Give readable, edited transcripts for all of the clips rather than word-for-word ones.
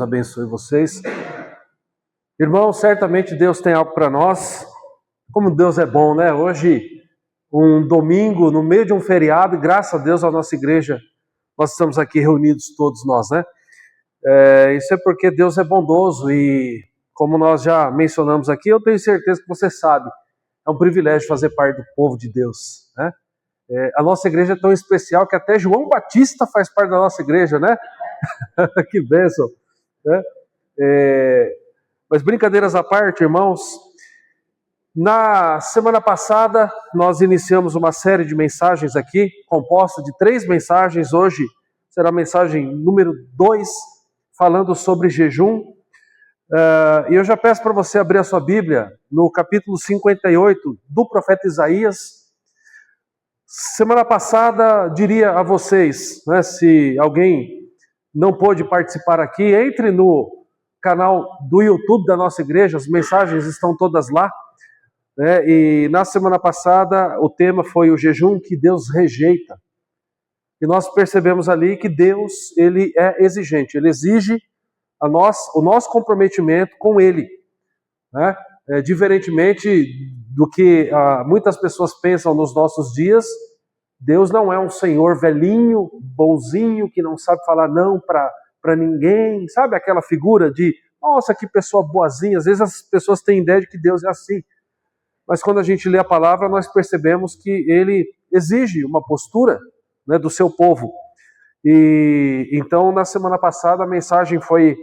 Abençoe vocês. Irmãos, certamente Deus tem algo para nós. Como Deus é bom, né? Hoje, um domingo, no meio de um feriado, e graças a Deus, a nossa igreja, nós estamos aqui reunidos todos nós, né? Isso é porque Deus é bondoso e, como nós já mencionamos aqui, eu tenho certeza que você sabe, é um privilégio fazer parte do povo de Deus, né? A nossa igreja é tão especial que até João Batista faz parte da nossa igreja, né? Que bênção, né? Mas brincadeiras à parte, irmãos, na semana passada nós iniciamos uma série de mensagens aqui, composta de 3 mensagens. Hoje será a mensagem número 2, falando sobre jejum. E eu já peço para você abrir a sua Bíblia no capítulo 58 do profeta Isaías. Semana passada, diria a vocês, né, se alguém não pôde participar aqui, entre no canal do YouTube da nossa igreja, as mensagens estão todas lá, né? E na semana passada o tema foi o jejum que Deus rejeita. E nós percebemos ali que Deus, ele é exigente, ele exige o nosso comprometimento com ele, né? Diferentemente do que muitas pessoas pensam nos nossos dias, Deus não é um senhor velhinho, bonzinho, que não sabe falar não para ninguém, sabe aquela figura de, nossa, que pessoa boazinha. Às vezes as pessoas têm ideia de que Deus é assim, mas quando a gente lê a palavra, nós percebemos que ele exige uma postura, né, do seu povo. E então, na semana passada, a mensagem foi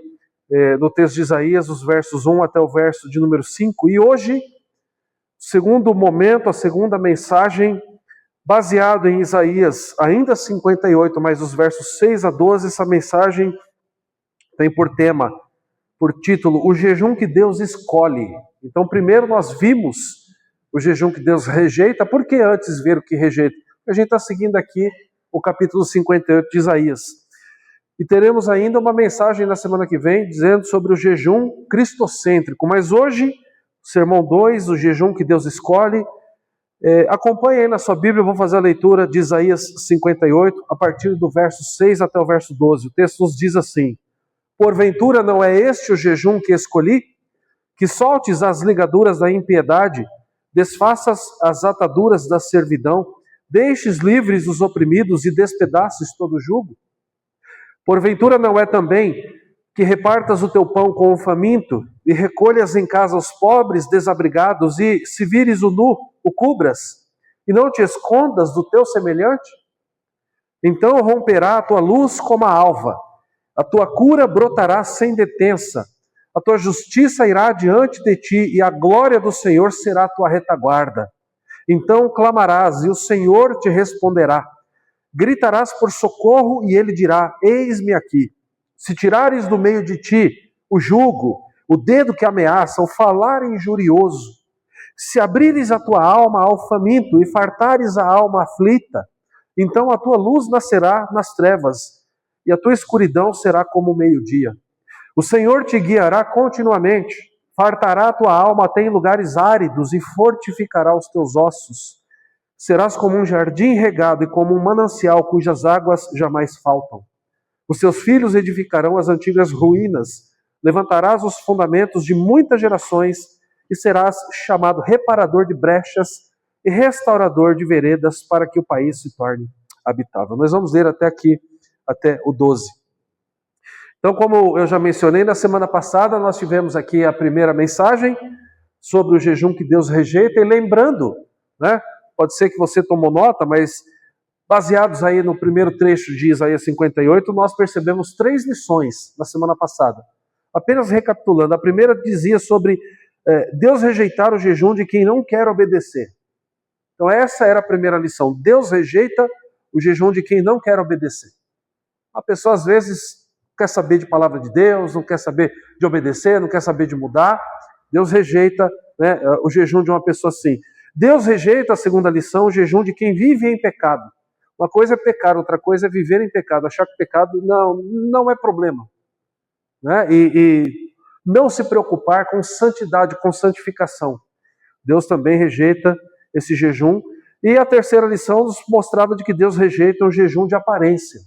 no texto de Isaías, os versos 1 até o verso de número 5, e hoje, segundo momento, a segunda mensagem, baseado em Isaías, ainda 58, mas os versos 6 a 12, essa mensagem tem por tema, por título, o jejum que Deus escolhe. Então, primeiro nós vimos o jejum que Deus rejeita. Por que antes ver o que rejeita? Porque a gente está seguindo aqui o capítulo 58 de Isaías. E teremos ainda uma mensagem na semana que vem, dizendo sobre o jejum cristocêntrico. Mas hoje, sermão 2, o jejum que Deus escolhe. Acompanhe aí na sua Bíblia, eu vou fazer a leitura de Isaías 58, a partir do verso 6 até o verso 12. O texto nos diz assim: porventura não é este o jejum que escolhi? Que soltes as ligaduras da impiedade, desfaças as ataduras da servidão, deixes livres os oprimidos e despedaces todo o jugo? Porventura não é também que repartas o teu pão com o faminto, e recolhas em casa os pobres desabrigados, e se vires o nu, o cubras, e não te escondas do teu semelhante? Então romperá a tua luz como a alva, a tua cura brotará sem detença, a tua justiça irá diante de ti, e a glória do Senhor será a tua retaguarda. Então clamarás, e o Senhor te responderá. Gritarás por socorro, e ele dirá, eis-me aqui. Se tirares do meio de ti o jugo, o dedo que ameaça, o falar injurioso, se abrires a tua alma ao faminto e fartares a alma aflita, então a tua luz nascerá nas trevas e a tua escuridão será como o meio-dia. O Senhor te guiará continuamente, fartará a tua alma até em lugares áridos e fortificará os teus ossos. Serás como um jardim regado e como um manancial cujas águas jamais faltam. Os seus filhos edificarão as antigas ruínas, levantarás os fundamentos de muitas gerações e serás chamado reparador de brechas e restaurador de veredas para que o país se torne habitável. Nós vamos ler até aqui, até o 12. Então, como eu já mencionei, na semana passada nós tivemos aqui a primeira mensagem sobre o jejum que Deus rejeita, e lembrando, né, pode ser que você tomou nota, mas baseados aí no primeiro trecho de Isaías 58, nós percebemos 3 lições na semana passada. Apenas recapitulando, a primeira dizia sobre Deus rejeitar o jejum de quem não quer obedecer. Então essa era a primeira lição. Deus rejeita o jejum de quem não quer obedecer. A pessoa às vezes quer saber de palavra de Deus, não quer saber de obedecer, não quer saber de mudar. Deus rejeita, né, o jejum de uma pessoa assim. Deus rejeita, a segunda lição, o jejum de quem vive em pecado. Uma coisa é pecar, outra coisa é viver em pecado, achar que pecado não é problema, né? E não se preocupar com santidade, com santificação. Deus também rejeita esse jejum. E a terceira lição nos mostrava de que Deus rejeita o jejum de aparência.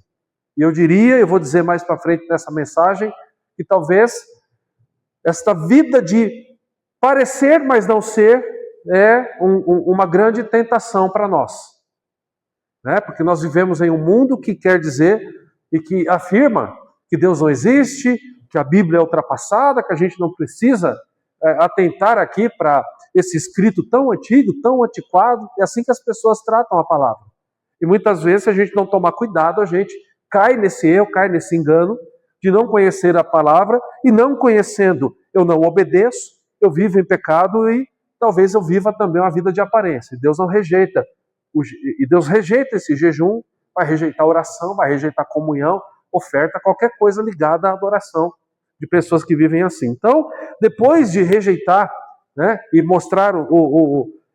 E eu vou dizer mais para frente nessa mensagem, que talvez esta vida de parecer, mas não ser, é uma grande tentação para nós. Né? Porque nós vivemos em um mundo que quer dizer e que afirma que Deus não existe, que a Bíblia é ultrapassada, que a gente não precisa atentar aqui para esse escrito tão antigo, tão antiquado. É assim que as pessoas tratam a palavra. E muitas vezes, se a gente não tomar cuidado, a gente cai nesse erro, cai nesse engano de não conhecer a palavra, e não conhecendo, eu não obedeço, eu vivo em pecado e talvez eu viva também uma vida de aparência. Deus não rejeita, e Deus rejeita esse jejum, vai rejeitar a oração, vai rejeitar a comunhão, oferta, qualquer coisa ligada à adoração de pessoas que vivem assim. Então, depois de rejeitar, né, e mostrar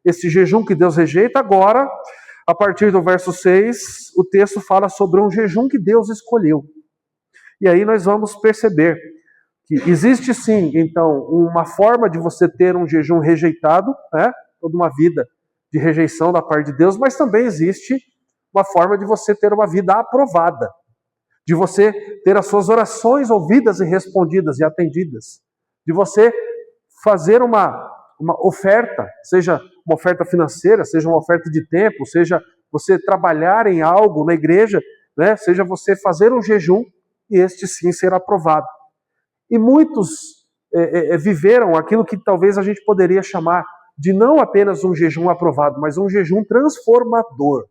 esse jejum que Deus rejeita, agora, a partir do verso 6, o texto fala sobre um jejum que Deus escolheu. E aí nós vamos perceber que existe sim, então, uma forma de você ter um jejum rejeitado, né, toda uma vida de rejeição da parte de Deus, mas também existe uma forma de você ter uma vida aprovada, de você ter as suas orações ouvidas e respondidas e atendidas, de você fazer uma oferta, seja uma oferta financeira, seja uma oferta de tempo, seja você trabalhar em algo na igreja, né, seja você fazer um jejum e este sim ser aprovado. E muitos viveram aquilo que talvez a gente poderia chamar de não apenas um jejum aprovado, mas um jejum transformador.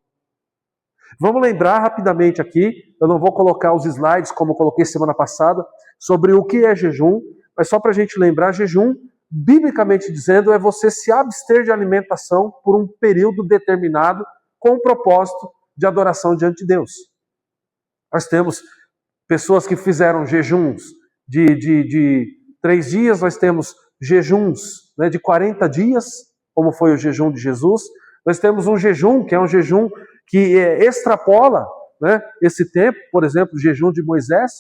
Vamos lembrar rapidamente aqui, eu não vou colocar os slides como coloquei semana passada, sobre o que é jejum, mas só para a gente lembrar, jejum, biblicamente dizendo, é você se abster de alimentação por um período determinado com o propósito de adoração diante de Deus. Nós temos pessoas que fizeram jejuns de 3 dias, nós temos jejuns, né, de 40 dias, como foi o jejum de Jesus. Nós temos um jejum, que é um jejum que extrapola, né, esse tempo, por exemplo, o jejum de Moisés,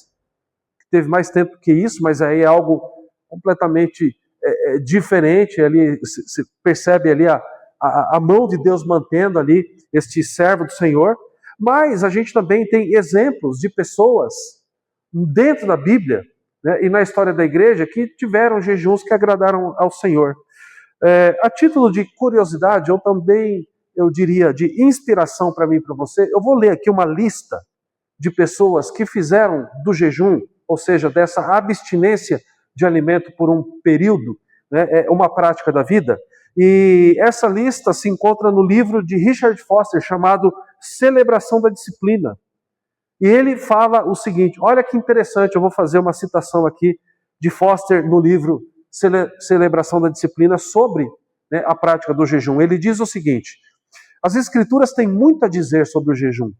que teve mais tempo que isso, mas aí é algo completamente diferente, ali se percebe ali a mão de Deus mantendo ali este servo do Senhor. Mas a gente também tem exemplos de pessoas dentro da Bíblia, né, e na história da igreja que tiveram jejuns que agradaram ao Senhor. A título de curiosidade, ou também, eu diria, de inspiração para mim e para você, eu vou ler aqui uma lista de pessoas que fizeram do jejum, ou seja, dessa abstinência de alimento por um período, né, uma prática da vida. E essa lista se encontra no livro de Richard Foster, chamado Celebração da Disciplina. E ele fala o seguinte, olha que interessante, eu vou fazer uma citação aqui de Foster no livro Celebração da Disciplina sobre, né, a prática do jejum. Ele diz o seguinte: as Escrituras têm muito a dizer sobre o jejum,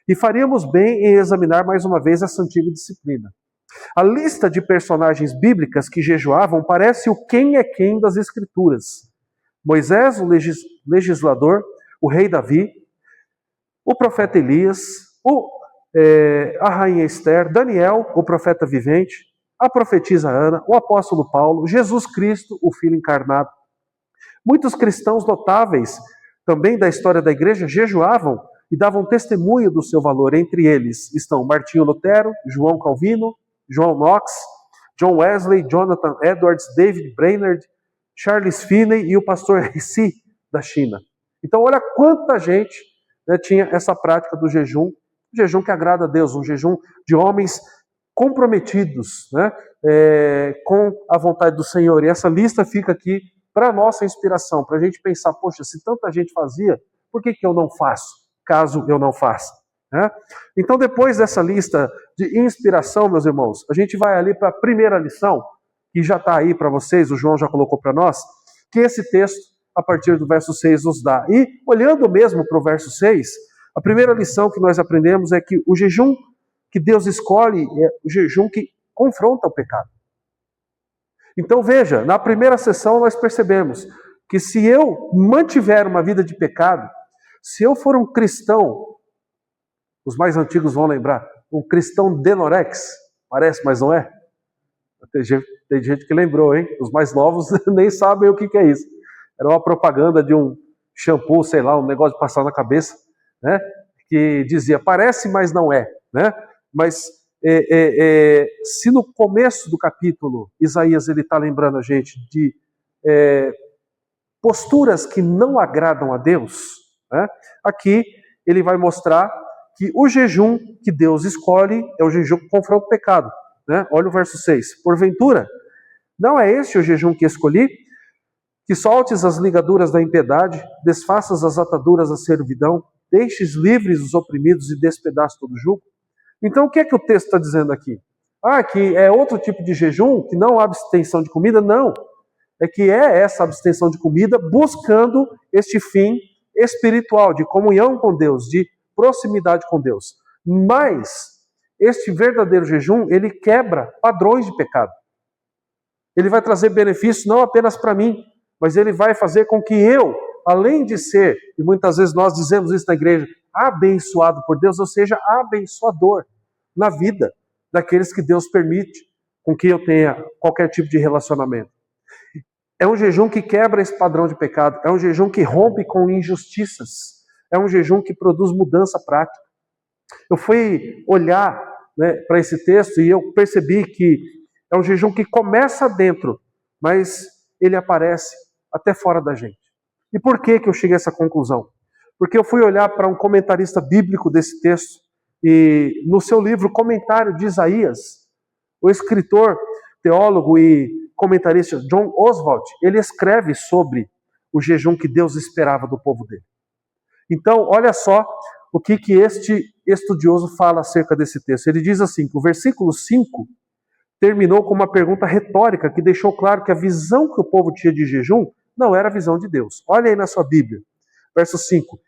e faríamos bem em examinar mais uma vez essa antiga disciplina. A lista de personagens bíblicas que jejuavam parece o quem é quem das Escrituras. Moisés, o legislador, o rei Davi, o profeta Elias, a rainha Esther, Daniel, o profeta vivente, a profetisa Ana, o apóstolo Paulo, Jesus Cristo, o Filho encarnado. Muitos cristãos notáveis também da história da igreja jejuavam e davam testemunho do seu valor. Entre eles estão Martinho Lutero, João Calvino, John Knox, John Wesley, Jonathan Edwards, David Brainerd, Charles Finney e o pastor Ricci da China. Então olha quanta gente, né, tinha essa prática do jejum, um jejum que agrada a Deus, um jejum de homens comprometidos, né, com a vontade do Senhor. E essa lista fica aqui para a nossa inspiração, para a gente pensar, poxa, se tanta gente fazia, por que eu não faço, caso eu não faça? Né? Então, depois dessa lista de inspiração, meus irmãos, a gente vai ali para a primeira lição, que já está aí para vocês, o João já colocou para nós, que esse texto, a partir do verso 6, nos dá. E, olhando mesmo para o verso 6, a primeira lição que nós aprendemos é que o jejum que Deus escolhe é o jejum que confronta o pecado. Então veja, na primeira sessão nós percebemos que se eu mantiver uma vida de pecado, se eu for um cristão, os mais antigos vão lembrar, um cristão denorex, parece, mas não é? Tem gente que lembrou, hein? Os mais novos nem sabem o que é isso. Era uma propaganda de um shampoo, sei lá, um negócio de passar na cabeça, né? Que dizia, parece, mas não é, né? Mas se no começo do capítulo, Isaías ele está lembrando a gente de posturas que não agradam a Deus, né? Aqui ele vai mostrar que o jejum que Deus escolhe é o jejum que confronta o pecado, né? Olha o verso 6. Porventura, não é este o jejum que escolhi? Que soltes as ligaduras da impiedade, desfaças as ataduras da servidão, deixes livres os oprimidos e despedaçes todo jugo? Então o que é que o texto está dizendo aqui? Que é outro tipo de jejum, que não há abstenção de comida? Não. É que é essa abstenção de comida buscando este fim espiritual, de comunhão com Deus, de proximidade com Deus. Mas este verdadeiro jejum, ele quebra padrões de pecado. Ele vai trazer benefícios não apenas para mim, mas ele vai fazer com que eu, além de ser, e muitas vezes nós dizemos isso na igreja, abençoado por Deus, eu seja abençoador na vida daqueles que Deus permite com que eu tenha qualquer tipo de relacionamento. É um jejum que quebra esse padrão de pecado, é um jejum que rompe com injustiças, é um jejum que produz mudança prática. Eu fui olhar, né, para esse texto e eu percebi que é um jejum que começa dentro, mas ele aparece até fora da gente. E por que eu cheguei a essa conclusão? Porque eu fui olhar para um comentarista bíblico desse texto, e no seu livro Comentário de Isaías, o escritor, teólogo e comentarista John Oswalt, ele escreve sobre o jejum que Deus esperava do povo dele. Então, olha só o que este estudioso fala acerca desse texto. Ele diz assim, que o versículo 5 terminou com uma pergunta retórica que deixou claro que a visão que o povo tinha de jejum não era a visão de Deus. Olha aí na sua Bíblia, verso 5.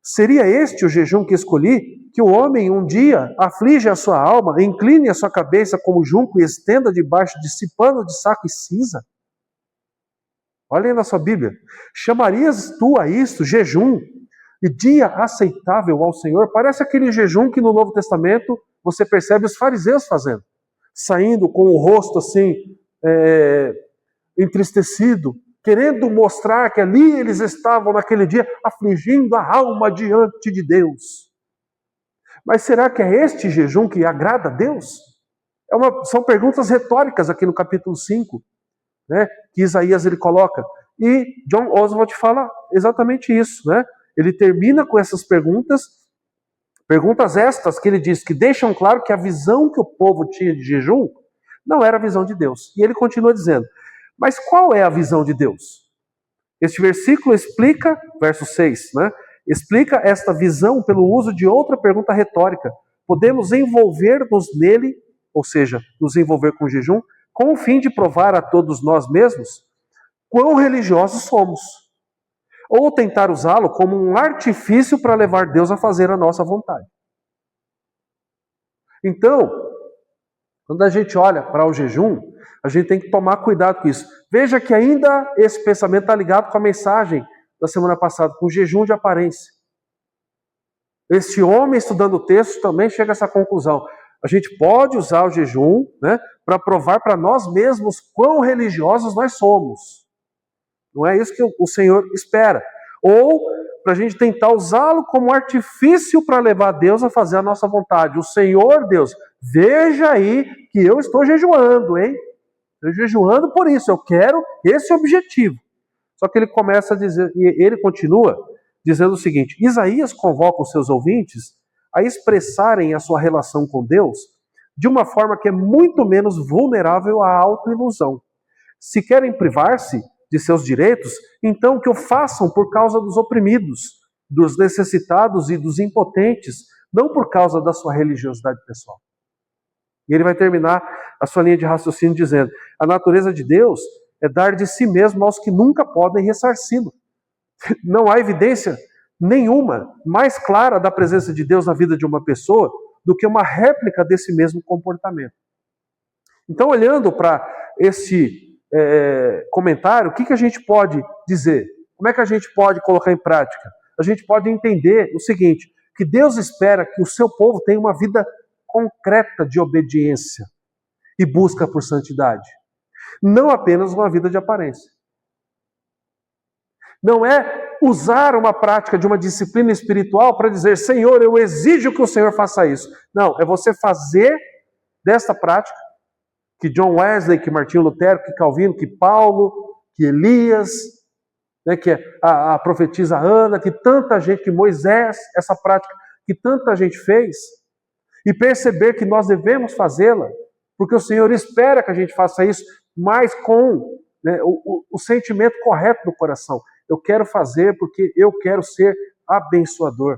Seria este o jejum que escolhi? Que o homem um dia aflige a sua alma, incline a sua cabeça como junco e estenda debaixo de si pano de saco e cinza? Olha aí na sua Bíblia. Chamarias tu a isto jejum e dia aceitável ao Senhor? Parece aquele jejum que no Novo Testamento você percebe os fariseus fazendo. Saindo com o rosto assim, entristecido, querendo mostrar que ali eles estavam naquele dia afligindo a alma diante de Deus. Mas será que é este jejum que agrada a Deus? São perguntas retóricas aqui no capítulo 5, né, que Isaías ele coloca. E John Oswalt fala exatamente isso, né? Ele termina com essas perguntas estas que ele diz que deixam claro que a visão que o povo tinha de jejum não era a visão de Deus. E ele continua dizendo, mas qual é a visão de Deus? Este versículo explica, verso 6, né? Explica esta visão pelo uso de outra pergunta retórica. Podemos envolver-nos nele, ou seja, nos envolver com o jejum, com o fim de provar a todos nós mesmos quão religiosos somos. Ou tentar usá-lo como um artifício para levar Deus a fazer a nossa vontade. Então, quando a gente olha para o jejum, a gente tem que tomar cuidado com isso. Veja que ainda esse pensamento está ligado com a mensagem da semana passada, com o jejum de aparência. Este homem, estudando o texto, também chega a essa conclusão. A gente pode usar o jejum, né, para provar para nós mesmos quão religiosos nós somos. Não é isso que o Senhor espera. Ou para a gente tentar usá-lo como artifício para levar Deus a fazer a nossa vontade. O Senhor, Deus, veja aí que eu estou jejuando, hein? Estou jejuando por isso, eu quero esse objetivo. Só que ele começa a dizer, e ele continua dizendo o seguinte, Isaías convoca os seus ouvintes a expressarem a sua relação com Deus de uma forma que é muito menos vulnerável à autoilusão. Se querem privar-se de seus direitos, então que o façam por causa dos oprimidos, dos necessitados e dos impotentes, não por causa da sua religiosidade pessoal. E ele vai terminar a sua linha de raciocínio dizendo, a natureza de Deus é dar de si mesmo aos que nunca podem ressarci-lo. Não há evidência nenhuma mais clara da presença de Deus na vida de uma pessoa do que uma réplica desse mesmo comportamento. Então, olhando para esse comentário, o que a gente pode dizer? Como é que a gente pode colocar em prática? A gente pode entender o seguinte, que Deus espera que o seu povo tenha uma vida concreta de obediência e busca por santidade. Não apenas uma vida de aparência. Não é usar uma prática de uma disciplina espiritual para dizer, Senhor, eu exijo que o Senhor faça isso. Não, é você fazer desta prática, que John Wesley, que Martinho Lutero, que Calvino, que Paulo, que Elias, né, que a profetisa Ana, que tanta gente, que Moisés, essa prática que tanta gente fez, e perceber que nós devemos fazê-la, porque o Senhor espera que a gente faça isso, mas com, né, o sentimento correto do coração. Eu quero fazer porque eu quero ser abençoador.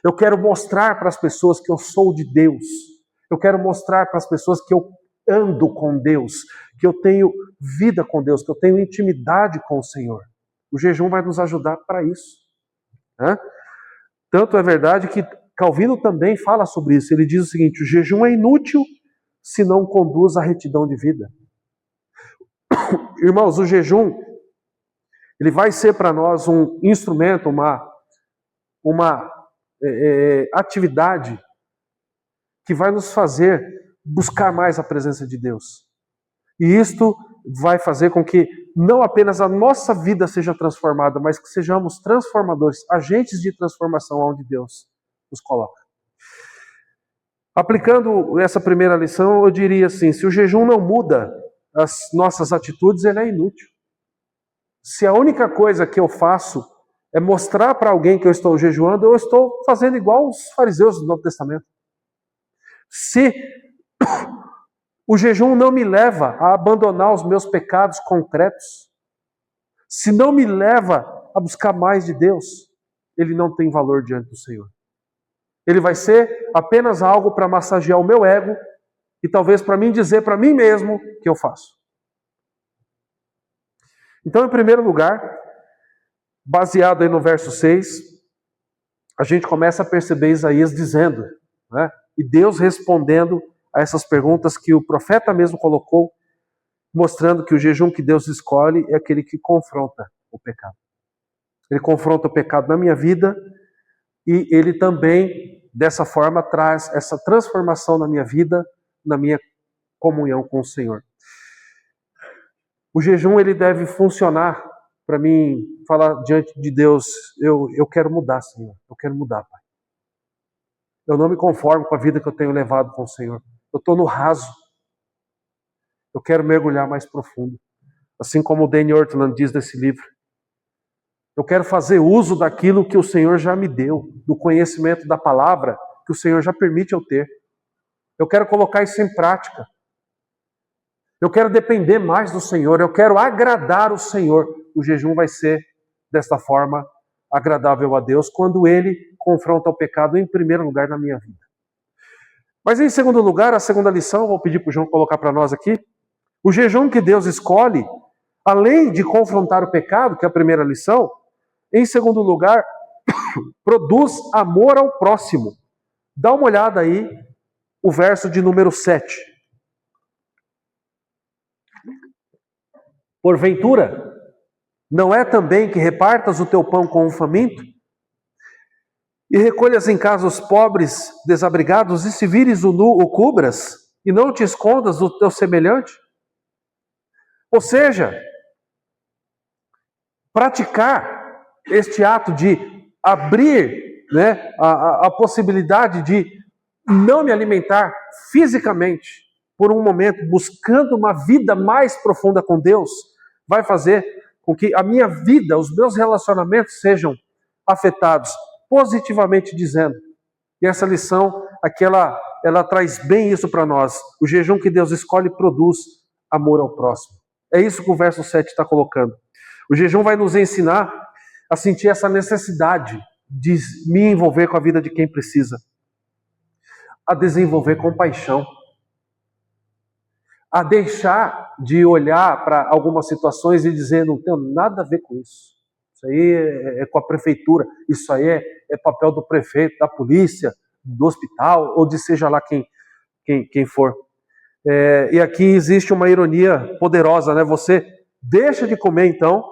Eu quero mostrar para as pessoas que eu sou de Deus. Eu quero mostrar para as pessoas que eu ando com Deus, que eu tenho vida com Deus, que eu tenho intimidade com o Senhor. O jejum vai nos ajudar para isso, né? Tanto é verdade que Calvino também fala sobre isso. Ele diz o seguinte: o jejum é inútil se não conduz à retidão de vida. Irmãos, o jejum, ele vai ser para nós um instrumento, uma atividade que vai nos fazer buscar mais a presença de Deus. E isto vai fazer com que não apenas a nossa vida seja transformada, mas que sejamos transformadores, agentes de transformação onde Deus nos coloca. Aplicando essa primeira lição, eu diria assim: se o jejum não muda as nossas atitudes, ele é inútil. Se a única coisa que eu faço é mostrar para alguém que eu estou jejuando, eu estou fazendo igual os fariseus do Novo Testamento. Se o jejum não me leva a abandonar os meus pecados concretos, se não me leva a buscar mais de Deus, ele não tem valor diante do Senhor. Ele vai ser apenas algo para massagear o meu ego e talvez para mim dizer para mim mesmo que eu faço. Então, em primeiro lugar, baseado aí no verso 6, a gente começa a perceber Isaías dizendo, né, e Deus respondendo a essas perguntas que o profeta mesmo colocou, mostrando que o jejum que Deus escolhe é aquele que confronta o pecado. Ele confronta o pecado na minha vida e ele também, dessa forma, traz essa transformação na minha vida, na minha comunhão com o Senhor. O jejum, ele deve funcionar para mim falar diante de Deus: eu quero mudar, Senhor, eu quero mudar, Pai. Eu não me conformo com a vida que eu tenho levado com o Senhor. Eu estou no raso. Eu quero mergulhar mais profundo. Assim como o Danny Ortland diz nesse livro. Eu quero fazer uso daquilo que o Senhor já me deu, do conhecimento da palavra que o Senhor já permite eu ter. Eu quero colocar isso em prática. Eu quero depender mais do Senhor. Eu quero agradar o Senhor. O jejum vai ser, desta forma, agradável a Deus quando Ele confronta o pecado em primeiro lugar na minha vida. Mas em segundo lugar, a segunda lição, vou pedir para o João colocar para nós aqui. O jejum que Deus escolhe, além de confrontar o pecado, que é a primeira lição, em segundo lugar, produz amor ao próximo. Dá uma olhada aí, o verso de número 7. Porventura, não é também que repartas o teu pão com o faminto? E recolhas em casa os pobres desabrigados, e se vires o nu, o cubras, e não te escondas do teu semelhante? Ou seja, praticar este ato de abrir, né, a possibilidade de não me alimentar fisicamente por um momento, buscando uma vida mais profunda com Deus, vai fazer com que a minha vida, os meus relacionamentos sejam afetados, positivamente dizendo. E essa lição aqui, ela traz bem isso para nós. O jejum que Deus escolhe produz amor ao próximo. É isso que o verso 7 está colocando. O jejum vai nos ensinar a sentir essa necessidade de me envolver com a vida de quem precisa, a desenvolver compaixão, a deixar de olhar para algumas situações e dizer: não tenho nada a ver com isso. Isso aí é com a prefeitura, isso aí é papel do prefeito, da polícia, do hospital, ou de seja lá quem for. E aqui existe uma ironia poderosa, né? Você deixa de comer, então,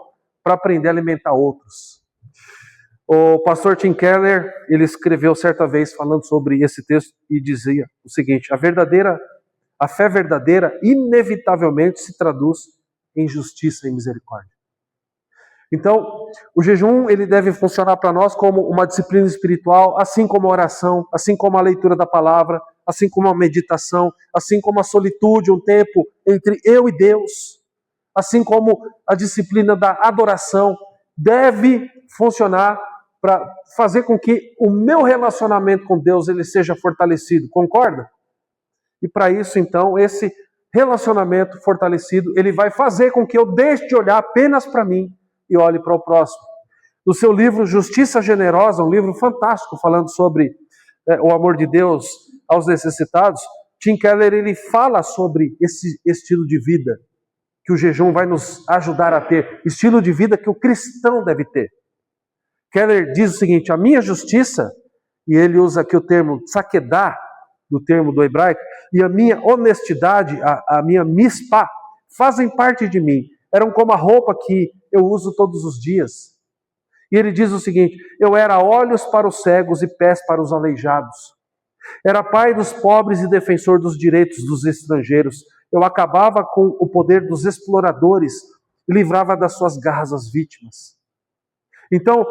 para aprender a alimentar outros. O pastor Tim Keller, ele escreveu certa vez falando sobre esse texto e dizia o seguinte: a fé verdadeira inevitavelmente se traduz em justiça e misericórdia. Então, o jejum, ele deve funcionar para nós como uma disciplina espiritual, assim como a oração, assim como a leitura da palavra, assim como a meditação, assim como a solitude, um tempo entre eu e Deus, assim como a disciplina da adoração, deve funcionar para fazer com que o meu relacionamento com Deus ele seja fortalecido. Concorda? E para isso, então, esse relacionamento fortalecido, ele vai fazer com que eu deixe de olhar apenas para mim e olhe para o próximo. No seu livro Justiça Generosa, um livro fantástico falando sobre o amor de Deus aos necessitados, Tim Keller ele fala sobre esse estilo de vida que o jejum vai nos ajudar a ter, estilo de vida que o cristão deve ter. Keller diz o seguinte: a minha justiça, e ele usa aqui o termo tzakedá, do termo do hebraico, e a minha honestidade, a minha mispá, fazem parte de mim. Eram como a roupa que eu uso todos os dias. E ele diz o seguinte: eu era olhos para os cegos e pés para os aleijados. Era pai dos pobres e defensor dos direitos dos estrangeiros. Eu acabava com o poder dos exploradores e livrava das suas garras as vítimas. Então,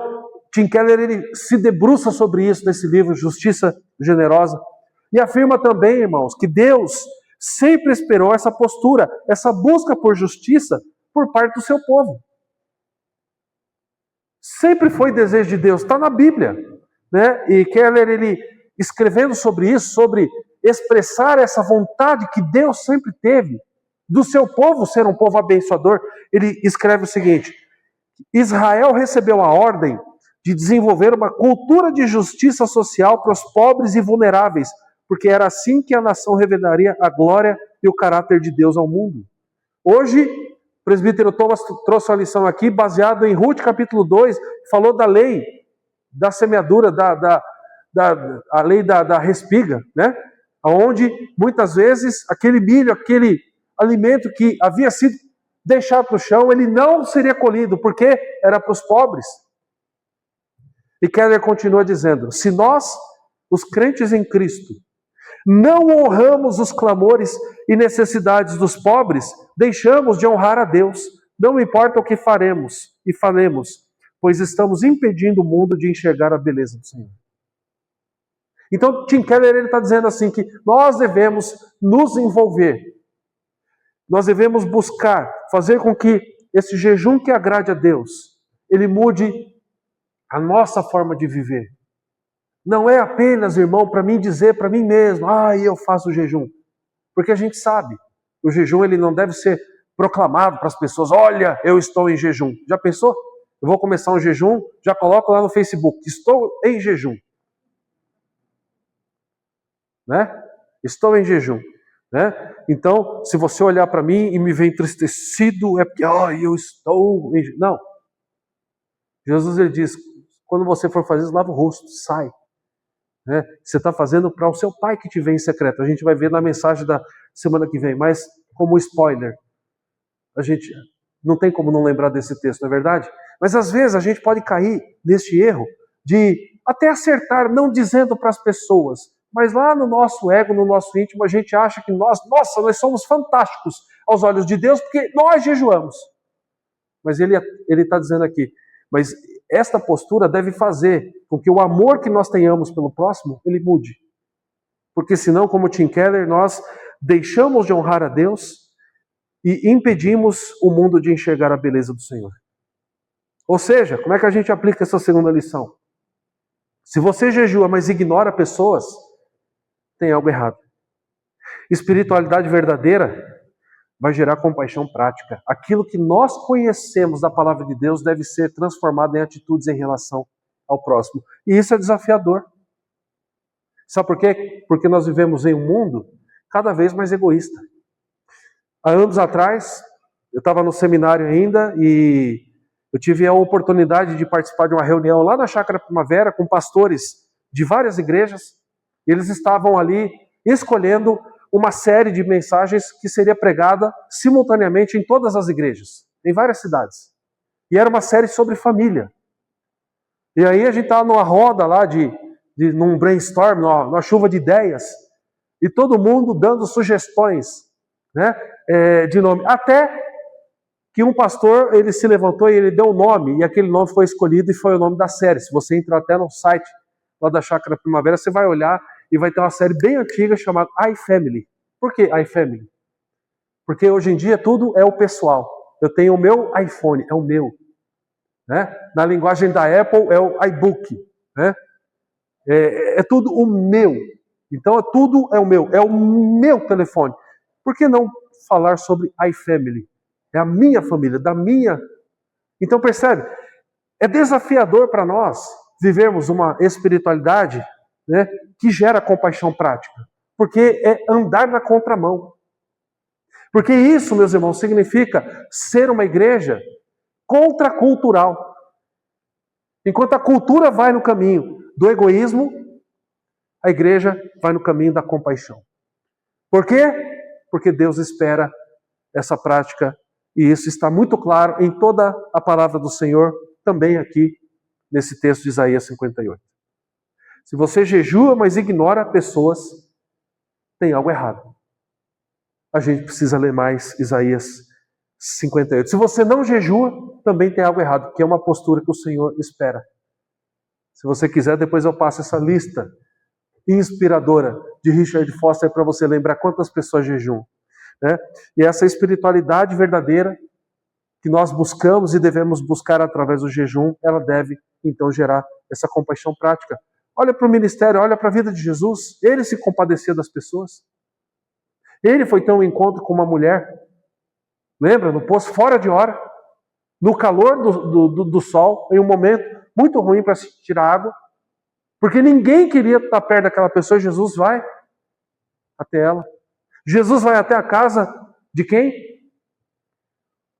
Tim Keller ele se debruça sobre isso nesse livro, Justiça Generosa, e afirma também, irmãos, que Deus sempre esperou essa postura, essa busca por justiça por parte do seu povo. Sempre foi desejo de Deus, está na Bíblia, né? E Keller, ele escrevendo sobre isso, sobre expressar essa vontade que Deus sempre teve do seu povo ser um povo abençoador, ele escreve o seguinte: Israel recebeu a ordem de desenvolver uma cultura de justiça social para os pobres e vulneráveis, porque era assim que a nação revelaria a glória e o caráter de Deus ao mundo. Hoje, o presbítero Thomas trouxe a lição aqui, baseado em Ruth capítulo 2, falou da lei da semeadura, a lei da respiga, né? Onde muitas vezes aquele milho, aquele alimento que havia sido deixado no chão, ele não seria colhido, porque era para os pobres. E Keller continua dizendo: se nós, os crentes em Cristo, não honramos os clamores e necessidades dos pobres, deixamos de honrar a Deus, não importa o que faremos e falemos, pois estamos impedindo o mundo de enxergar a beleza do Senhor. Então, Tim Keller está dizendo assim que nós devemos nos envolver, nós devemos buscar, fazer com que esse jejum que agrade a Deus, ele mude a nossa forma de viver. Não é apenas, irmão, para mim dizer para mim mesmo, eu faço jejum. Porque a gente sabe, o jejum ele não deve ser proclamado para as pessoas, olha, eu estou em jejum. Já pensou? Eu vou começar um jejum, já coloco lá no Facebook, estou em jejum. Né? Estou em jejum. Né? Então, se você olhar para mim e me ver entristecido, é porque eu estou em jejum. Não. Jesus ele diz, quando você for fazer isso, lava o rosto, sai. Né? Você está fazendo para o seu pai que te vê em secreto. A gente vai ver na mensagem da semana que vem, mas como spoiler, a gente não tem como não lembrar desse texto, não é verdade? Mas às vezes a gente pode cair neste erro de até acertar, não dizendo para as pessoas, mas lá no nosso ego, no nosso íntimo, a gente acha que nós somos fantásticos aos olhos de Deus porque nós jejuamos. Mas ele está dizendo aqui, mas esta postura deve fazer com que o amor que nós tenhamos pelo próximo, ele mude. Porque senão, como Tim Keller, nós deixamos de honrar a Deus e impedimos o mundo de enxergar a beleza do Senhor. Ou seja, como é que a gente aplica essa segunda lição? Se você jejua, mas ignora pessoas, tem algo errado. Espiritualidade verdadeira vai gerar compaixão prática. Aquilo que nós conhecemos da palavra de Deus deve ser transformado em atitudes em relação ao próximo. E isso é desafiador. Sabe por quê? Porque nós vivemos em um mundo cada vez mais egoísta. Há anos atrás, eu estava no seminário ainda e eu tive a oportunidade de participar de uma reunião lá na Chácara Primavera com pastores de várias igrejas. Eles estavam ali escolhendo uma série de mensagens que seria pregada simultaneamente em todas as igrejas, em várias cidades. E era uma série sobre família. E aí a gente estava numa roda lá, num brainstorm, numa chuva de ideias, e todo mundo dando sugestões, né, de nome. Até que um pastor, ele se levantou e ele deu um nome, e aquele nome foi escolhido e foi o nome da série. Se você entrar até no site lá da Chácara Primavera, você vai olhar, e vai ter uma série bem antiga chamada iFamily. Por que iFamily? Porque hoje em dia tudo é o pessoal. Eu tenho o meu iPhone, é o meu. Né? Na linguagem da Apple é o iBook. Né? É tudo o meu. Então tudo é o meu telefone. Por que não falar sobre iFamily? É a minha família, da minha. Então percebe, é desafiador para nós vivermos uma espiritualidade, né, que gera compaixão prática. Porque é andar na contramão. Porque isso, meus irmãos, significa ser uma igreja contracultural. Enquanto a cultura vai no caminho do egoísmo, a igreja vai no caminho da compaixão. Por quê? Porque Deus espera essa prática, e isso está muito claro em toda a palavra do Senhor, também aqui nesse texto de Isaías 58. Se você jejua, mas ignora pessoas, tem algo errado. A gente precisa ler mais Isaías 58. Se você não jejua, também tem algo errado, que é uma postura que o Senhor espera. Se você quiser, depois eu passo essa lista inspiradora de Richard Foster para você lembrar quantas pessoas jejuam. Né? E essa espiritualidade verdadeira que nós buscamos e devemos buscar através do jejum, ela deve então gerar essa compaixão prática. Olha para o ministério, olha para a vida de Jesus. Ele se compadecia das pessoas. Ele foi ter um encontro com uma mulher, lembra? No poço, fora de hora, no calor do sol, em um momento muito ruim para se tirar água, porque ninguém queria estar perto daquela pessoa. Jesus vai até ela. Jesus vai até a casa de quem?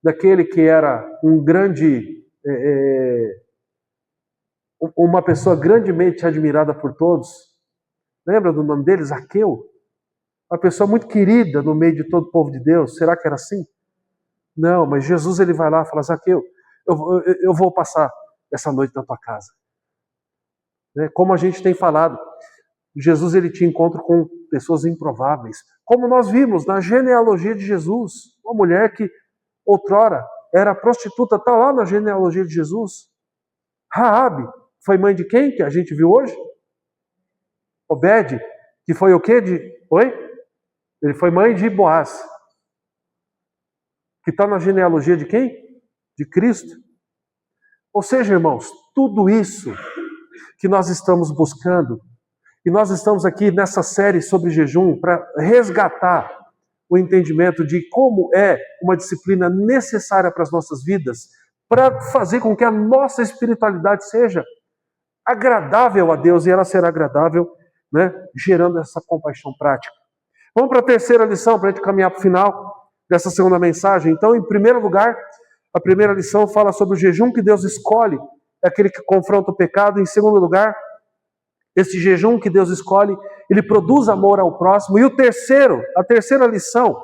Daquele que era um grande, uma pessoa grandemente admirada por todos. Lembra do nome dele? Zaqueu. Uma pessoa muito querida no meio de todo o povo de Deus. Será que era assim? Não, mas Jesus ele vai lá e fala: Zaqueu, eu vou passar essa noite na tua casa. Como a gente tem falado, Jesus ele tinha encontro com pessoas improváveis. Como nós vimos na genealogia de Jesus, uma mulher que outrora era prostituta, está lá na genealogia de Jesus. Raabe foi mãe de quem que a gente viu hoje? Obed, que foi o quê? Oi? Ele foi mãe de Boaz, que está na genealogia de quem? De Cristo. Ou seja, irmãos, tudo isso que nós estamos buscando, e nós estamos aqui nessa série sobre jejum para resgatar o entendimento de como é uma disciplina necessária para as nossas vidas, para fazer com que a nossa espiritualidade seja agradável a Deus, e ela será agradável, né, gerando essa compaixão prática. Vamos para a terceira lição, para a gente caminhar para o final dessa segunda mensagem. Então, em primeiro lugar, a primeira lição fala sobre o jejum que Deus escolhe, é aquele que confronta o pecado. Em segundo lugar, esse jejum que Deus escolhe, ele produz amor ao próximo. E a terceira lição,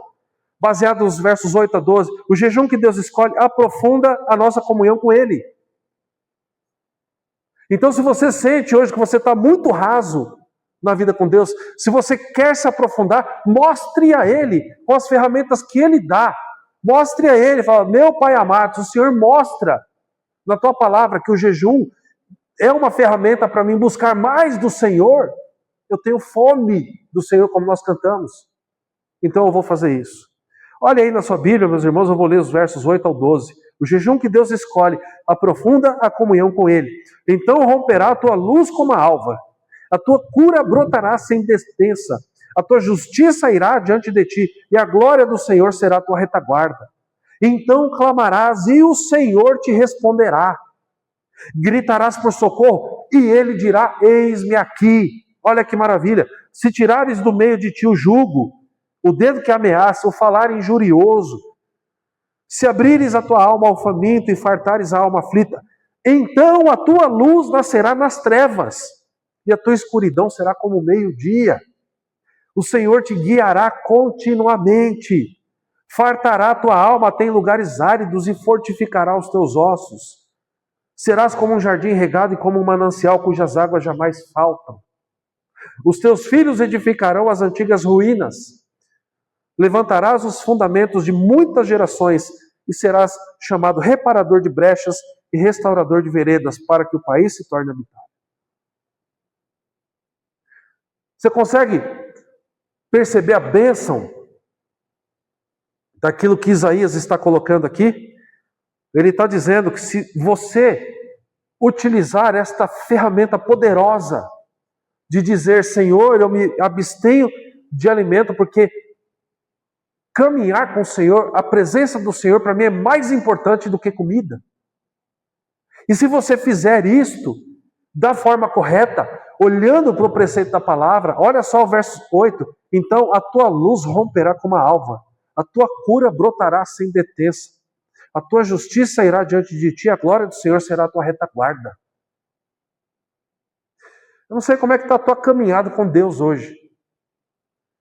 baseada nos versos 8 a 12, o jejum que Deus escolhe aprofunda a nossa comunhão com Ele. Então, se você sente hoje que você está muito raso na vida com Deus, se você quer se aprofundar, mostre a Ele com as ferramentas que Ele dá. Mostre a Ele, fala: meu Pai amado, o Senhor mostra na tua palavra que o jejum é uma ferramenta para mim buscar mais do Senhor. Eu tenho fome do Senhor, como nós cantamos. Então eu vou fazer isso. Olha aí na sua Bíblia, meus irmãos, eu vou ler os versos 8 ao 12. O jejum que Deus escolhe aprofunda a comunhão com Ele. Então romperá a tua luz como a alva. A tua cura brotará sem despensa. A tua justiça irá diante de ti, e a glória do Senhor será a tua retaguarda. Então clamarás, e o Senhor te responderá. Gritarás por socorro, e Ele dirá: eis-me aqui. Olha que maravilha. Se tirares do meio de ti o jugo, o dedo que ameaça, o falar injurioso, se abrires a tua alma ao faminto e fartares a alma aflita, então a tua luz nascerá nas trevas, e a tua escuridão será como o meio-dia. O Senhor te guiará continuamente, fartará a tua alma até em lugares áridos e fortificará os teus ossos. Serás como um jardim regado e como um manancial cujas águas jamais faltam. Os teus filhos edificarão as antigas ruínas. Levantarás os fundamentos de muitas gerações e serás chamado reparador de brechas e restaurador de veredas, para que o país se torne habitável. Você consegue perceber a bênção daquilo que Isaías está colocando aqui? Ele está dizendo que se você utilizar esta ferramenta poderosa de dizer, Senhor, eu me abstenho de alimento, porque caminhar com o Senhor, a presença do Senhor para mim é mais importante do que comida. E se você fizer isto da forma correta, olhando para o preceito da palavra, olha só o verso 8, então a tua luz romperá como a alva, a tua cura brotará sem detença, a tua justiça irá diante de ti, a glória do Senhor será a tua retaguarda. Eu não sei como é que está a tua caminhada com Deus hoje,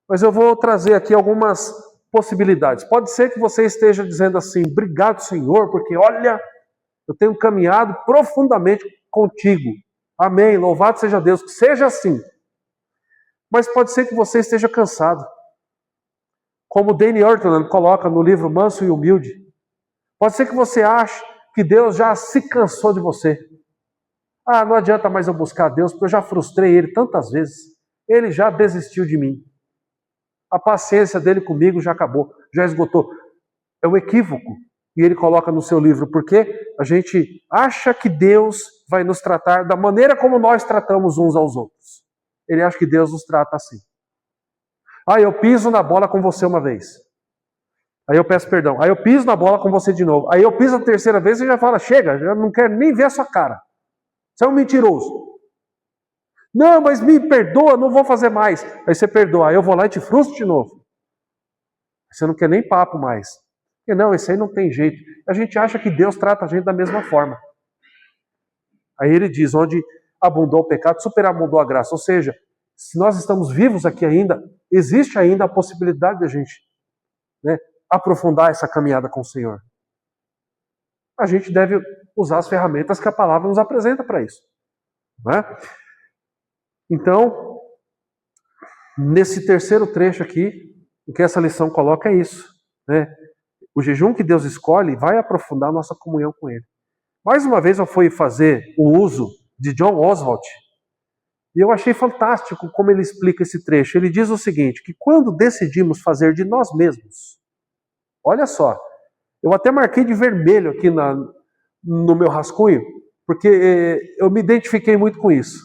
mas eu vou trazer aqui algumas possibilidades. Pode ser que você esteja dizendo assim, obrigado Senhor, porque olha, eu tenho caminhado profundamente contigo. Amém, louvado seja Deus, que seja assim. Mas pode ser que você esteja cansado. Como Danny Ortland coloca no livro Manso e Humilde. Pode ser que você ache que Deus já se cansou de você. Ah, não adianta mais eu buscar Deus, porque eu já frustrei Ele tantas vezes. Ele já desistiu de mim. A paciência dele comigo já acabou, já esgotou. É um equívoco. E ele coloca no seu livro, porque a gente acha que Deus vai nos tratar da maneira como nós tratamos uns aos outros. Ele acha que Deus nos trata assim. Ah, eu piso na bola com você uma vez. Aí eu peço perdão. Aí eu piso na bola com você de novo. Aí eu piso a terceira vez e já fala, chega, eu não quero nem ver a sua cara. Você é um mentiroso. Não, mas me perdoa, não vou fazer mais. Aí você perdoa, aí eu vou lá e te frustro de novo. Você não quer nem papo mais. E não, isso aí não tem jeito. A gente acha que Deus trata a gente da mesma forma. Aí ele diz, onde abundou o pecado, superabundou a graça. Ou seja, se nós estamos vivos aqui ainda, existe ainda a possibilidade de a gente, né, aprofundar essa caminhada com o Senhor. A gente deve usar as ferramentas que a palavra nos apresenta para isso. Não é? Então, nesse terceiro trecho aqui, o que essa lição coloca é isso, né? O jejum que Deus escolhe vai aprofundar a nossa comunhão com Ele. Mais uma vez eu fui fazer o uso de John Oswalt, e eu achei fantástico como ele explica esse trecho. Ele diz o seguinte, que quando decidimos fazer de nós mesmos, olha só, eu até marquei de vermelho aqui no meu rascunho, porque eu me identifiquei muito com isso.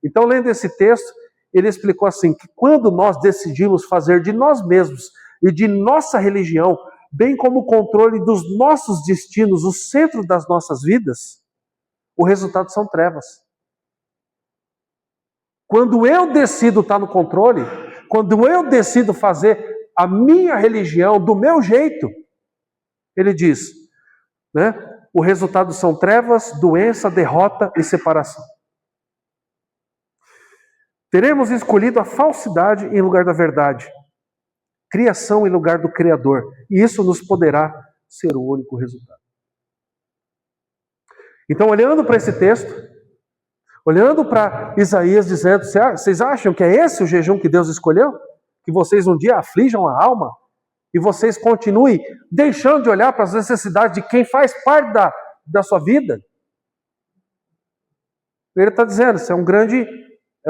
Então, lendo esse texto, ele explicou assim, que quando nós decidimos fazer de nós mesmos e de nossa religião, bem como o controle dos nossos destinos, o centro das nossas vidas, o resultado são trevas. Quando eu decido estar no controle, quando eu decido fazer a minha religião do meu jeito, ele diz, né, o resultado são trevas, doença, derrota e separação. Teremos escolhido a falsidade em lugar da verdade, criação em lugar do Criador, e isso nos poderá ser o único resultado. Então, olhando para esse texto, olhando para Isaías dizendo, vocês acham que é esse o jejum que Deus escolheu? Que vocês um dia aflijam a alma? E vocês continuem deixando de olhar para as necessidades de quem faz parte da sua vida? Ele está dizendo, isso é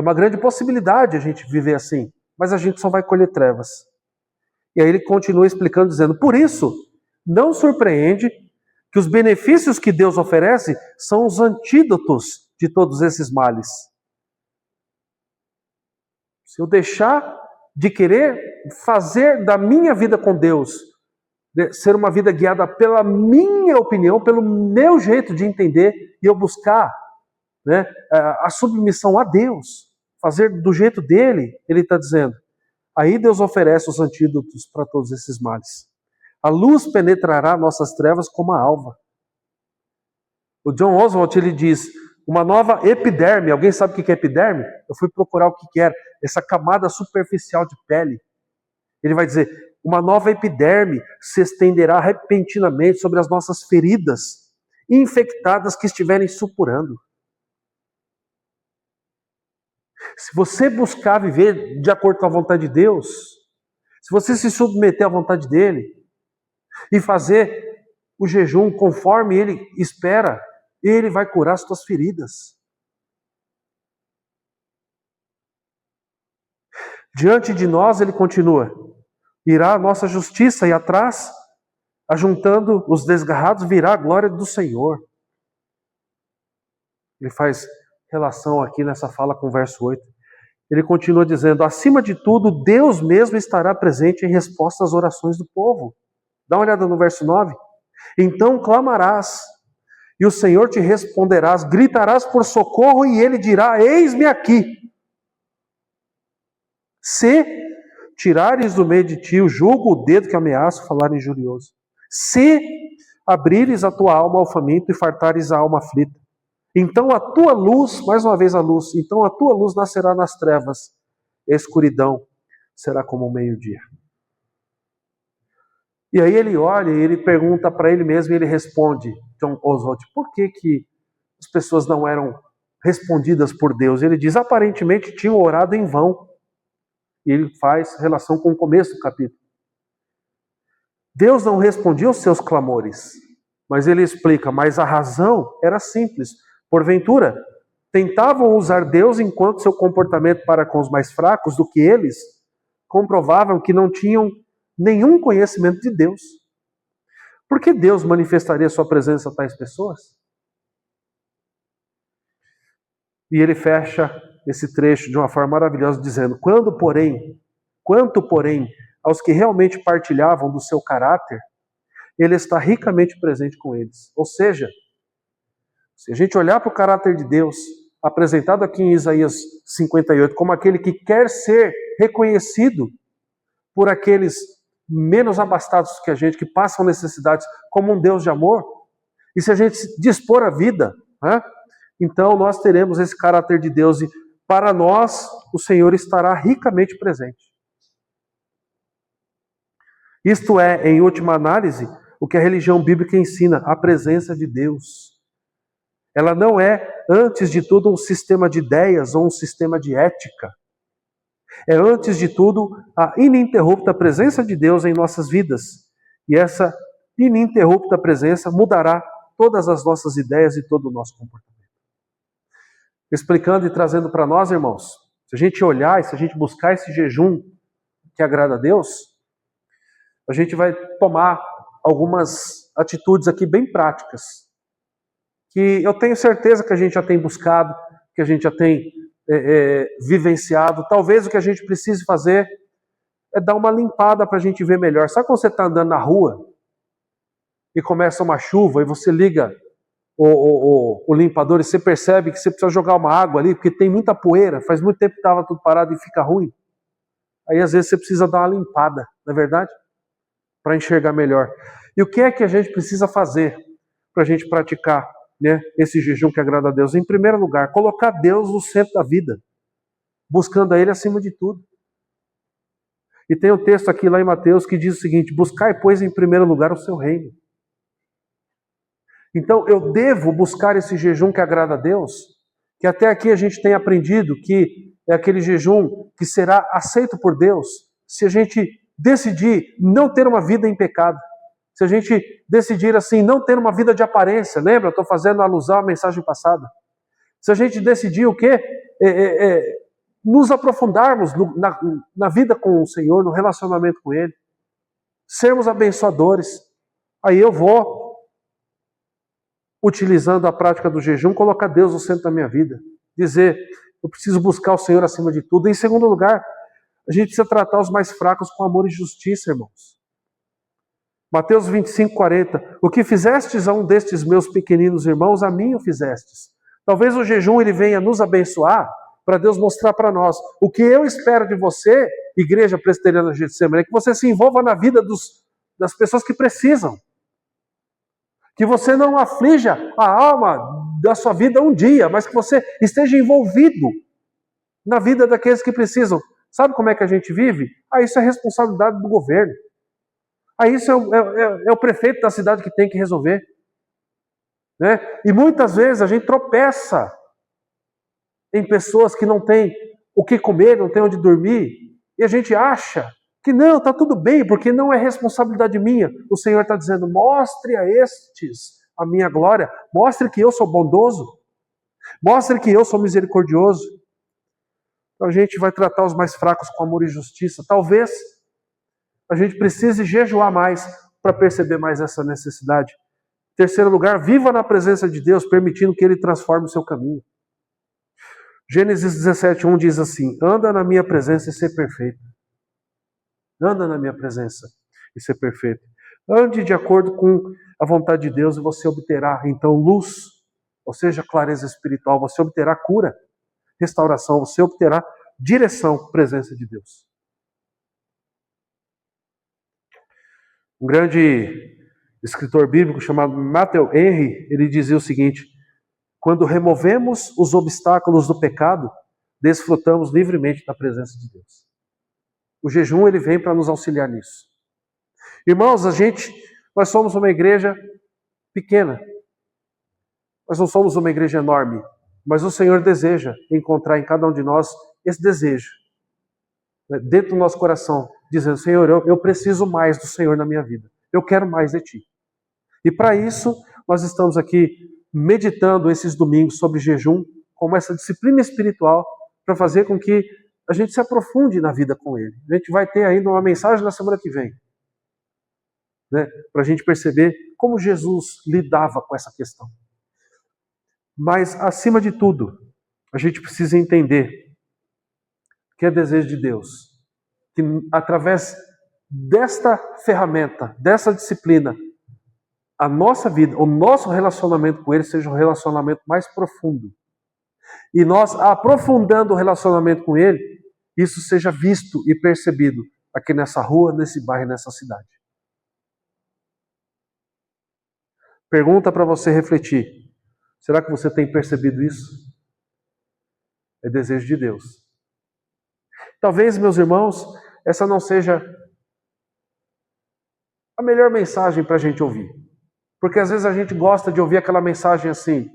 uma grande possibilidade a gente viver assim, mas a gente só vai colher trevas. E aí ele continua explicando, dizendo, por isso, não surpreende que os benefícios que Deus oferece são os antídotos de todos esses males. Se eu deixar de querer fazer da minha vida com Deus, ser uma vida guiada pela minha opinião, pelo meu jeito de entender, e eu buscar, né, a submissão a Deus, fazer do jeito dele, ele está dizendo, aí Deus oferece os antídotos para todos esses males. A luz penetrará nossas trevas como a alva. O John Oswalt, ele diz, uma nova epiderme. Alguém sabe o que é epiderme? Eu fui procurar o que era. Essa camada superficial de pele. Ele vai dizer, uma nova epiderme se estenderá repentinamente sobre as nossas feridas infectadas que estiverem supurando. Se você buscar viver de acordo com a vontade de Deus, se você se submeter à vontade dele e fazer o jejum conforme ele espera, ele vai curar as tuas feridas. Diante de nós, ele continua, irá a nossa justiça e atrás, ajuntando os desgarrados, virá a glória do Senhor. Ele faz relação aqui nessa fala com o verso 8. Ele continua dizendo, acima de tudo, Deus mesmo estará presente em resposta às orações do povo. Dá uma olhada no verso 9. Então clamarás, e o Senhor te responderás, gritarás por socorro, e ele dirá, eis-me aqui. Se tirares do meio de ti o jugo, o dedo que ameaça, falar injurioso. Se abrires a tua alma ao faminto e fartares a alma aflita. Então a tua luz, mais uma vez a luz, então a tua luz nascerá nas trevas, e a escuridão será como o meio-dia. E aí ele olha e ele pergunta para ele mesmo e ele responde, John Oswald, por que as pessoas não eram respondidas por Deus? Ele diz, aparentemente tinham orado em vão. E ele faz relação com o começo do capítulo. Deus não respondia aos seus clamores, mas ele explica, mas a razão era simples. Porventura, tentavam usar Deus enquanto seu comportamento para com os mais fracos do que eles comprovavam que não tinham nenhum conhecimento de Deus. Por que Deus manifestaria sua presença a tais pessoas? E ele fecha esse trecho de uma forma maravilhosa, dizendo, quanto, porém, aos que realmente partilhavam do seu caráter, ele está ricamente presente com eles. Ou seja, se a gente olhar para o caráter de Deus, apresentado aqui em Isaías 58, como aquele que quer ser reconhecido por aqueles menos abastados que a gente, que passam necessidades, como um Deus de amor, e se a gente dispor a vida, né, então nós teremos esse caráter de Deus e para nós o Senhor estará ricamente presente. Isto é, em última análise, o que a religião bíblica ensina, a presença de Deus. Ela não é, antes de tudo, um sistema de ideias ou um sistema de ética. É, antes de tudo, a ininterrupta presença de Deus em nossas vidas. E essa ininterrupta presença mudará todas as nossas ideias e todo o nosso comportamento. Explicando e trazendo para nós, irmãos, se a gente olhar e se a gente buscar esse jejum que agrada a Deus, a gente vai tomar algumas atitudes aqui bem práticas, que eu tenho certeza que a gente já tem buscado, que a gente já tem vivenciado. Talvez o que a gente precise fazer é dar uma limpada para a gente ver melhor. Sabe quando você está andando na rua e começa uma chuva e você liga o limpador e você percebe que você precisa jogar uma água ali, porque tem muita poeira, faz muito tempo que estava tudo parado e fica ruim. Aí às vezes você precisa dar uma limpada, não é verdade? Para enxergar melhor. E o que é que a gente precisa fazer para a gente praticar, né, esse jejum que agrada a Deus? Em primeiro lugar, colocar Deus no centro da vida, buscando a Ele acima de tudo. E tem um texto aqui lá em Mateus que diz o seguinte, buscai, pois, em primeiro lugar o seu reino. Então eu devo buscar esse jejum que agrada a Deus, que até aqui a gente tem aprendido que é aquele jejum que será aceito por Deus, se a gente decidir não ter uma vida em pecado, se a gente decidir assim, não ter uma vida de aparência, lembra? Estou fazendo alusão à mensagem passada. Se a gente decidir o quê? Nos aprofundarmos na vida com o Senhor, no relacionamento com Ele, sermos abençoadores, aí eu vou, utilizando a prática do jejum, colocar Deus no centro da minha vida. Dizer, eu preciso buscar o Senhor acima de tudo. Em segundo lugar, a gente precisa tratar os mais fracos com amor e justiça, irmãos. Mateus 25, 40. O que fizestes a um destes meus pequeninos irmãos, a mim o fizestes. Talvez o jejum ele venha nos abençoar, para Deus mostrar para nós. O que eu espero de você, Igreja Presbiteriana de Getsemane, é que você se envolva na vida das pessoas que precisam. Que você não aflija a alma da sua vida um dia, mas que você esteja envolvido na vida daqueles que precisam. Sabe como é que a gente vive? Isso é responsabilidade do governo. Isso é o prefeito da cidade que tem que resolver. Né? E muitas vezes a gente tropeça em pessoas que não têm o que comer, não têm onde dormir, e a gente acha que não, está tudo bem, porque não é responsabilidade minha. O Senhor está dizendo, mostre a estes a minha glória, mostre que eu sou bondoso, mostre que eu sou misericordioso. A gente vai tratar os mais fracos com amor e justiça. Talvez a gente precise jejuar mais para perceber mais essa necessidade. Em terceiro lugar, viva na presença de Deus, permitindo que Ele transforme o seu caminho. Gênesis 17:1 diz assim: anda na minha presença e ser perfeito. Anda na minha presença e ser perfeito. Ande de acordo com a vontade de Deus e você obterá, então, luz, ou seja, clareza espiritual, você obterá cura, restauração, você obterá direção, presença de Deus. Um grande escritor bíblico chamado Matthew Henry, ele dizia o seguinte: quando removemos os obstáculos do pecado, desfrutamos livremente da presença de Deus. O jejum, ele vem para nos auxiliar nisso. Irmãos, nós somos uma igreja pequena. Nós não somos uma igreja enorme. Mas o Senhor deseja encontrar em cada um de nós esse desejo, dentro do nosso coração, dizendo: Senhor, eu preciso mais do Senhor na minha vida. Eu quero mais de Ti. E para isso, nós estamos aqui meditando esses domingos sobre jejum, como essa disciplina espiritual, para fazer com que a gente se aprofunde na vida com Ele. A gente vai ter ainda uma mensagem na semana que vem, para a gente perceber como Jesus lidava com essa questão. Mas, acima de tudo, a gente precisa entender que é desejo de Deus, que através desta ferramenta, dessa disciplina, a nossa vida, o nosso relacionamento com Ele seja um relacionamento mais profundo. E nós, aprofundando o relacionamento com Ele, isso seja visto e percebido aqui nessa rua, nesse bairro, nessa cidade. Pergunta para você refletir: será que você tem percebido isso? É desejo de Deus. Talvez, meus irmãos, essa não seja a melhor mensagem para a gente ouvir. Porque às vezes a gente gosta de ouvir aquela mensagem assim,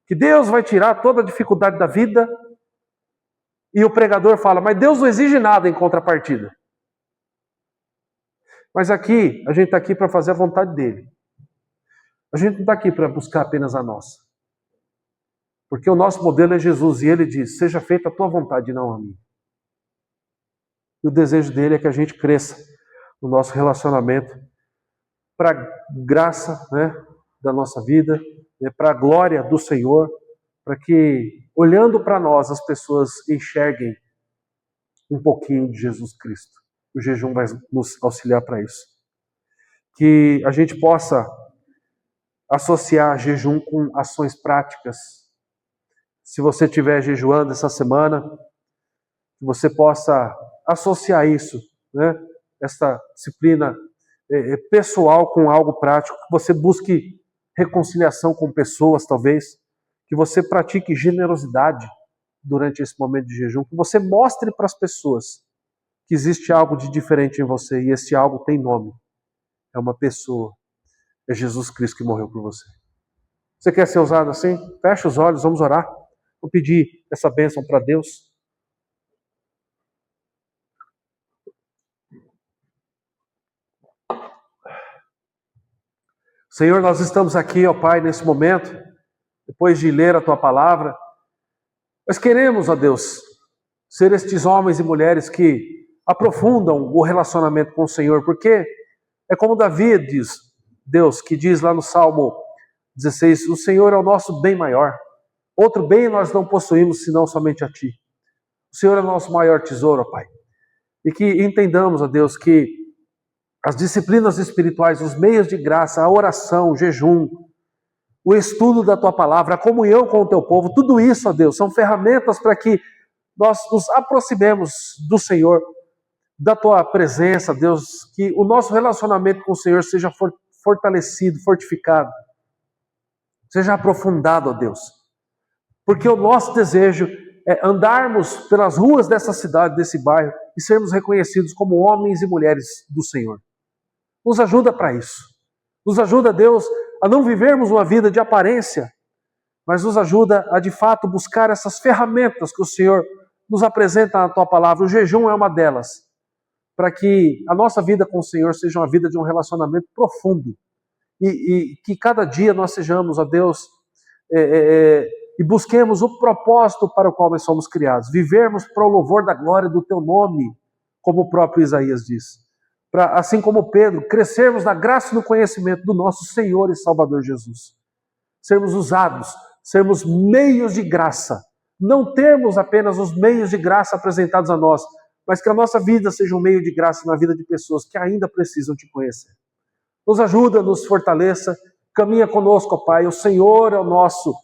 que Deus vai tirar toda a dificuldade da vida, e o pregador fala: mas Deus não exige nada em contrapartida. Mas aqui, a gente está aqui para fazer a vontade dEle. A gente não está aqui para buscar apenas a nossa. Porque o nosso modelo é Jesus, e Ele diz: seja feita a tua vontade e não a minha. E o desejo dEle é que a gente cresça no nosso relacionamento para a graça da nossa vida, para a glória do Senhor, para que, olhando para nós, as pessoas enxerguem um pouquinho de Jesus Cristo. O jejum vai nos auxiliar para isso. Que a gente possa associar jejum com ações práticas. Se você estiver jejuando essa semana, que você possa associar isso, essa disciplina pessoal com algo prático, que você busque reconciliação com pessoas, talvez, que você pratique generosidade durante esse momento de jejum, que você mostre para as pessoas que existe algo de diferente em você, e esse algo tem nome, é uma pessoa, é Jesus Cristo que morreu por você. Você quer ser usado assim? Fecha os olhos, vamos orar. Vou pedir essa bênção para Deus. Senhor, nós estamos aqui, ó Pai, nesse momento, depois de ler a Tua palavra. Nós queremos, ó Deus, ser estes homens e mulheres que aprofundam o relacionamento com o Senhor, porque é como Davi diz, Deus, que diz lá no Salmo 16, o Senhor é o nosso bem maior. Outro bem nós não possuímos, senão somente a Ti. O Senhor é o nosso maior tesouro, ó Pai. E que entendamos, ó Deus, que as disciplinas espirituais, os meios de graça, a oração, o jejum, o estudo da Tua palavra, a comunhão com o Teu povo, tudo isso, ó Deus, são ferramentas para que nós nos aproximemos do Senhor, da Tua presença, Deus, que o nosso relacionamento com o Senhor seja fortalecido, fortificado, seja aprofundado, ó Deus. Porque o nosso desejo é andarmos pelas ruas dessa cidade, desse bairro, e sermos reconhecidos como homens e mulheres do Senhor. Nos ajuda para isso. Nos ajuda, Deus, a não vivermos uma vida de aparência, mas nos ajuda a, de fato, buscar essas ferramentas que o Senhor nos apresenta na Tua palavra. O jejum é uma delas, para que a nossa vida com o Senhor seja uma vida de um relacionamento profundo. E que cada dia nós sejamos, ó Deus, e busquemos o propósito para o qual nós somos criados, vivermos para o louvor da glória do teu nome, como o próprio Isaías diz. Para, assim como Pedro, crescermos na graça e no conhecimento do nosso Senhor e Salvador Jesus. Sermos usados, sermos meios de graça, não termos apenas os meios de graça apresentados a nós, mas que a nossa vida seja um meio de graça na vida de pessoas que ainda precisam te conhecer. Nos ajuda, nos fortaleça, caminha conosco, ó Pai. O Senhor é o nosso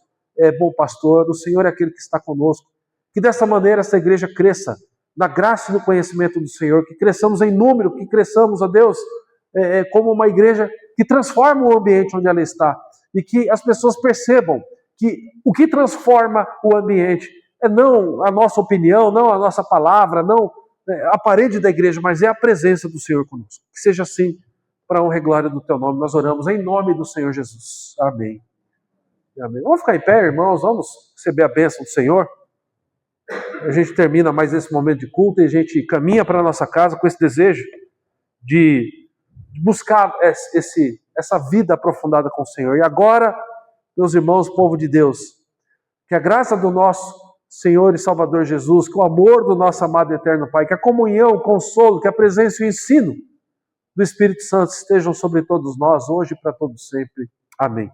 bom pastor, o Senhor é aquele que está conosco. Que dessa maneira essa igreja cresça na graça e no conhecimento do Senhor, que cresçamos em número, que cresçamos, ó Deus, como uma igreja que transforma o ambiente onde ela está e que as pessoas percebam que o que transforma o ambiente é não a nossa opinião, não a nossa palavra, não a parede da igreja, mas é a presença do Senhor conosco. Que seja assim, para a honra e glória do teu nome. Nós oramos em nome do Senhor Jesus. Amém. Amém. Vamos ficar em pé, irmãos, vamos receber a bênção do Senhor. A gente termina mais esse momento de culto e a gente caminha para a nossa casa com esse desejo de buscar essa vida aprofundada com o Senhor. E agora, meus irmãos, povo de Deus, que a graça do nosso Senhor e Salvador Jesus, que o amor do nosso amado e eterno Pai, que a comunhão, o consolo, que a presença e o ensino do Espírito Santo estejam sobre todos nós, hoje e para todos sempre. Amém.